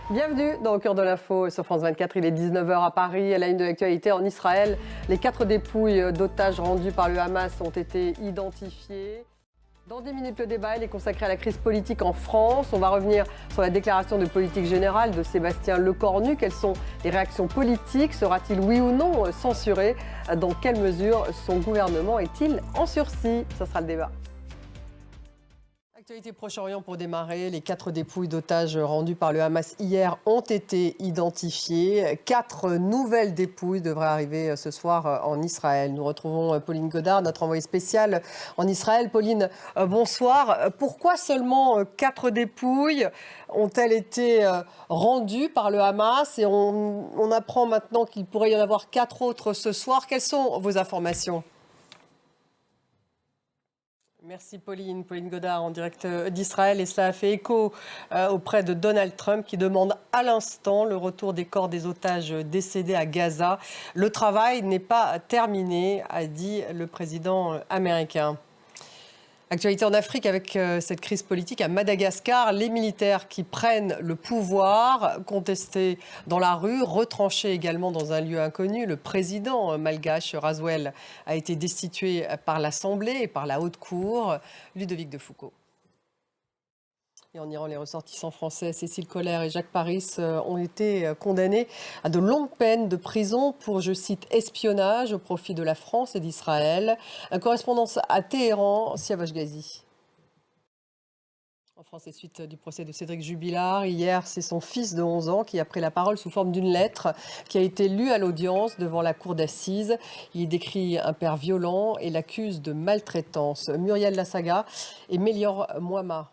Bienvenue dans Au cœur de l'info sur France 24. Il est 19h à Paris. À la une de l'actualité en Israël, les 4 dépouilles d'otages rendues par le Hamas ont été identifiées. Dans 10 minutes, le débat est consacré à la crise politique en France. On va revenir sur la déclaration de politique générale de Sébastien Lecornu. Quelles sont les réactions politiques? Sera-t-il oui ou non censuré? Dans quelle mesure son gouvernement est-il en sursis? Ça sera le débat. Actualité Proche-Orient pour démarrer. Les 4 dépouilles d'otages rendues par le Hamas hier ont été identifiées. 4 nouvelles dépouilles devraient arriver ce soir en Israël. Nous retrouvons Pauline Godard, notre envoyée spéciale en Israël. Pauline, bonsoir. Pourquoi seulement 4 dépouilles ont-elles été rendues par le Hamas? Et on apprend maintenant qu'il pourrait y en avoir 4 autres ce soir. Quelles sont vos informations? Merci Pauline Godard en direct d'Israël, et cela a fait écho auprès de Donald Trump qui demande à l'instant le retour des corps des otages décédés à Gaza. Le travail n'est pas terminé, a dit le président américain. Actualité en Afrique avec cette crise politique à Madagascar. Les militaires qui prennent le pouvoir, contestés dans la rue, retranchés également dans un lieu inconnu. Le président malgache Razoel a été destitué par l'Assemblée et par la Haute Cour. Ludovic de Foucault. Et en Iran, les ressortissants français Cécile Collère et Jacques Paris ont été condamnés à de longues peines de prison pour, je cite, espionnage au profit de la France et d'Israël. Correspondance à Téhéran, Siavash Ghazi. En France, c'est suite du procès de Cédric Jubilard. Hier, c'est son fils de 11 ans qui a pris la parole sous forme d'une lettre qui a été lue à l'audience devant la cour d'assises. Il décrit un père violent et l'accuse de maltraitance. Muriel Lassaga et Mélior Moama.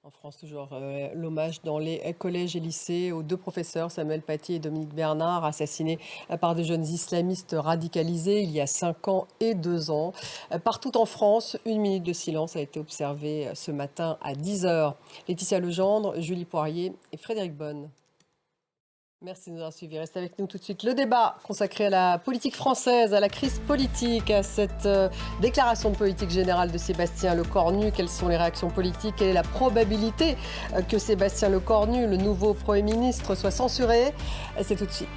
En France, toujours l'hommage dans les collèges et lycées aux 2 professeurs, Samuel Paty et Dominique Bernard, assassinés par de jeunes islamistes radicalisés il y a 5 ans et 2 ans. Partout en France, 1 minute de silence a été observée ce matin à 10h. Laetitia Legendre, Julie Poirier et Frédéric Bonne. Merci de nous avoir suivis. Restez avec nous tout de suite. Le débat consacré à la politique française, à la crise politique, à cette déclaration de politique générale de Sébastien Lecornu. Quelles sont les réactions politiques? Quelle est la probabilité que Sébastien Lecornu, le nouveau Premier ministre, soit censuré? C'est tout de suite.